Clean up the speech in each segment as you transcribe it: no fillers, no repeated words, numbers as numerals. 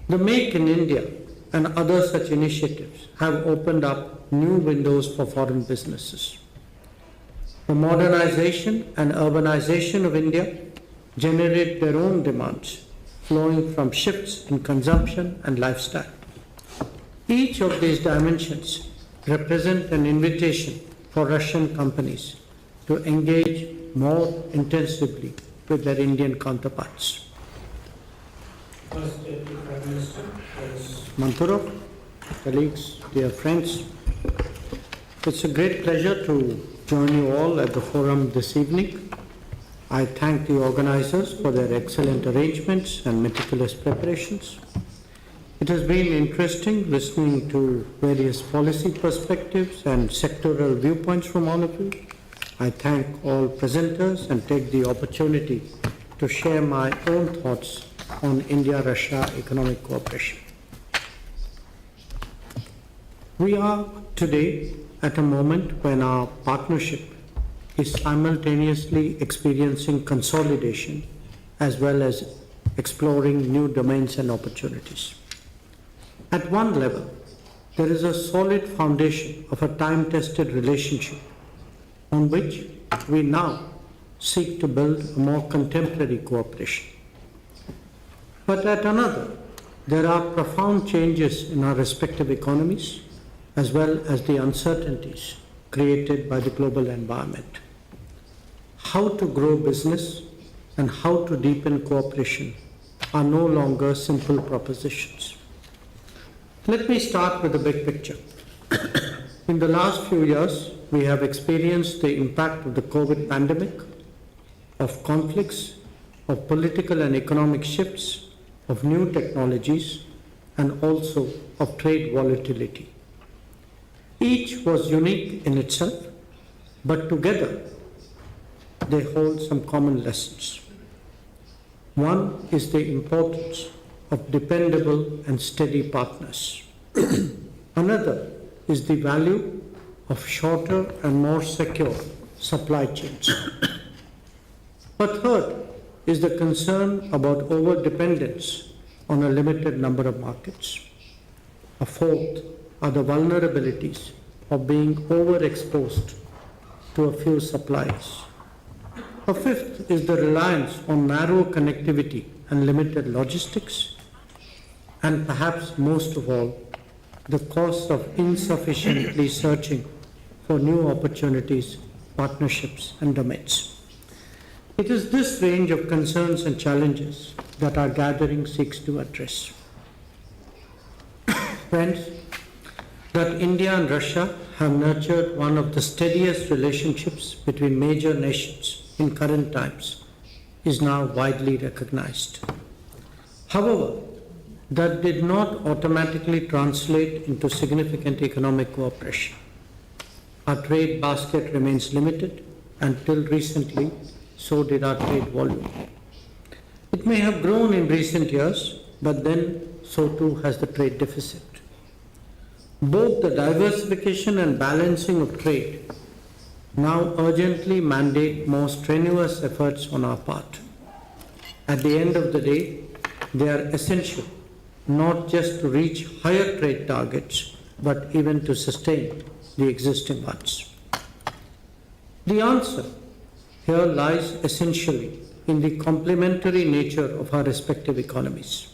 The Make in India and other such initiatives have opened up new windows for foreign businesses. The modernization and urbanization of India generate their own demands flowing from shifts in consumption and lifestyle. Each of these dimensions represent an invitation for Russian companies to engage more intensively with their Indian counterparts. First Deputy Prime Minister is Manturov, colleagues, dear friends. It's a great pleasure to join you all at the forum this evening. I thank the organizers for their excellent arrangements and meticulous preparations. It has been interesting listening to various policy perspectives and sectoral viewpoints from all of you. I thank all presenters and take the opportunity to share my own thoughts on India-Russia economic cooperation. We are today at a moment when our partnership is simultaneously experiencing consolidation as well as exploring new domains and opportunities. At one level, there is a solid foundation of a time-tested relationship on which we now seek to build a more contemporary cooperation. But at another, there are profound changes in our respective economies as well as the uncertainties created by the global environment. How to grow business and how to deepen cooperation are no longer simple propositions. Let me start with the big picture. In the last few years, we have experienced the impact of the COVID pandemic, of conflicts, of political and economic shifts, of new technologies, and also of trade volatility. Each was unique in itself, but together they hold some common lessons. One is the importance of dependable and steady partners. Another is the value of shorter and more secure supply chains. A third is the concern about over-dependence on a limited number of markets. A fourth are the vulnerabilities of being overexposed to a few suppliers. A fifth is the reliance on narrow connectivity and limited logistics. And perhaps most of all, the cost of insufficiently searching for new opportunities, partnerships, and domains. It is this range of concerns and challenges that our gathering seeks to address. Friends, that India and Russia have nurtured one of the steadiest relationships between major nations in current times is now widely recognized. However, that did not automatically translate into significant economic cooperation. Our trade basket remains limited. Until recently, so did our trade volume. It may have grown in recent years, but then so too has the trade deficit. Both the diversification and balancing of trade now urgently mandate more strenuous efforts on our part. At the end of the day, they are essential not just to reach higher trade targets, but even to sustain the existing ones. The answer here lies essentially in the complementary nature of our respective economies.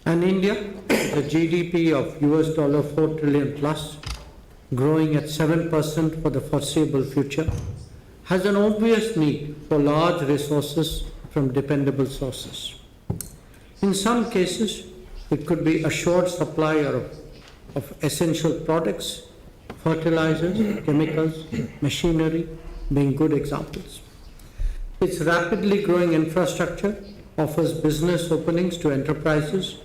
And India, the GDP of $4 trillion plus, growing at 7% for the foreseeable future, has an obvious need for large resources from dependable sources. In some cases, it could be assured supply of essential products, fertilizers, chemicals, machinery being good examples. Its rapidly growing infrastructure offers business openings to enterprises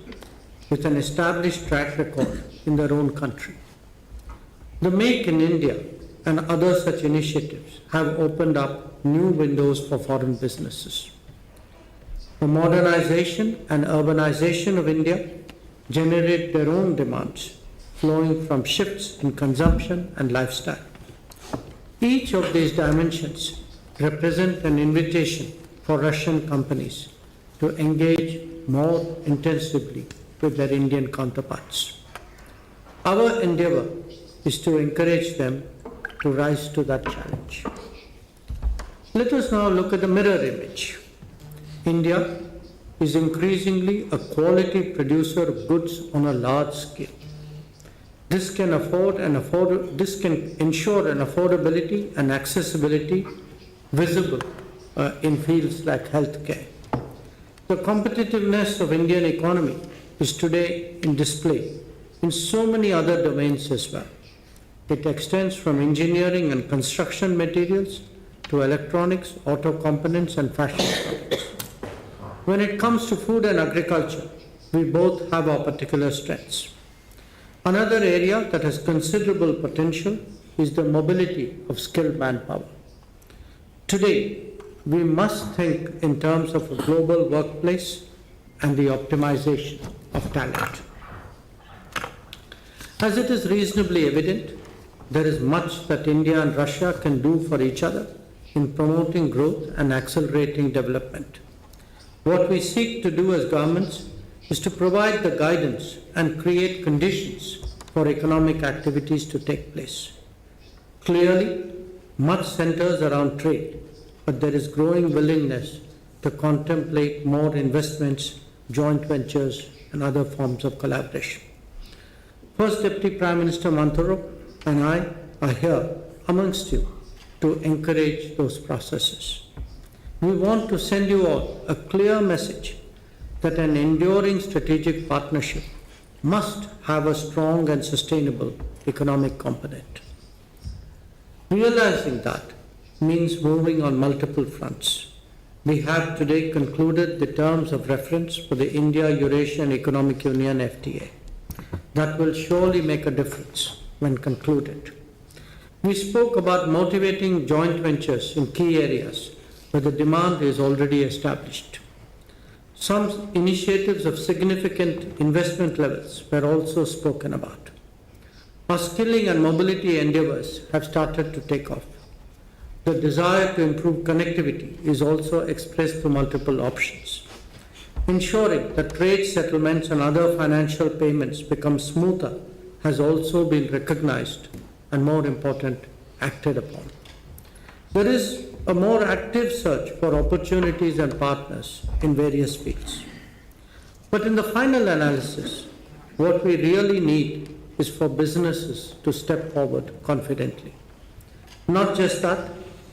with an established track record in their own country. The Make in India and other such initiatives have opened up new windows for foreign businesses. The modernization and urbanization of India generate their own demands flowing from shifts in consumption and lifestyle. Each of these dimensions represent an invitation for Russian companies to engage more intensively with their Indian counterparts. Our endeavor is to encourage them to rise to that challenge. Let us now look at the mirror image. India is increasingly a quality producer of goods on a large scale. This can ensure an affordability and accessibility visible in fields like healthcare. The competitiveness of Indian economy is today in display in so many other domains as well. It extends from engineering and construction materials to electronics, auto components, and fashion products. When it comes to food and agriculture, we both have our particular strengths. Another area that has considerable potential is the mobility of skilled manpower. Today, we must think in terms of a global workplace and the optimization of talent. As it is reasonably evident, there is much that India and Russia can do for each other in promoting growth and accelerating development. What we seek to do as governments is to provide the guidance and create conditions for economic activities to take place. Clearly, much centers around trade, but there is growing willingness to contemplate more investments, joint ventures, and other forms of collaboration. First Deputy Prime Minister Mantoro and I are here amongst you to encourage those processes. We want to send you all a clear message that an enduring strategic partnership must have a strong and sustainable economic component. Realizing that means moving on multiple fronts. We have today concluded the terms of reference for the India-Eurasian Economic Union FTA. That will surely make a difference when concluded. We spoke about motivating joint ventures in key areas where the demand is already established. Some initiatives of significant investment levels were also spoken about. Our skilling and mobility endeavors have started to take off. The desire to improve connectivity is also expressed through multiple options. Ensuring that trade settlements and other financial payments become smoother has also been recognized and, more important, acted upon. There is a more active search for opportunities and partners in various fields. But in the final analysis, what we really need is for businesses to step forward confidently. Not just that,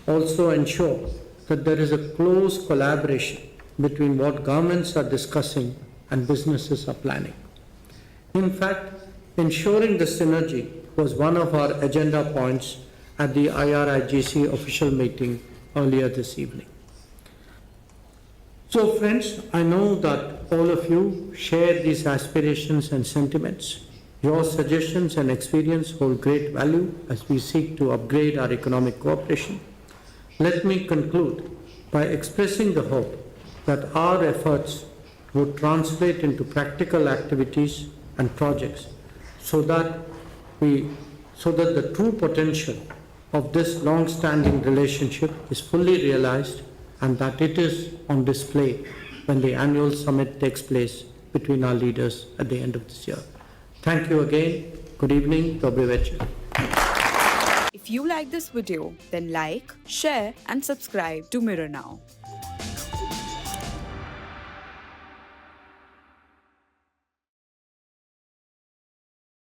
also ensure that there is a close collaboration between what governments are discussing and businesses are planning. In fact, ensuring the synergy was one of our agenda points at the IRIGC official meeting earlier this evening. So friends, I know that all of you share these aspirations and sentiments. Your suggestions and experience hold great value as we seek to upgrade our economic cooperation. Let me conclude by expressing the hope that our efforts would translate into practical activities and projects so that the true potential of this long-standing relationship is fully realized and that it is on display when the annual summit takes place between our leaders at the end of this year. Thank you again. Good evening. Dobry večer. If you like this video, then like, share and subscribe to Mirror Now.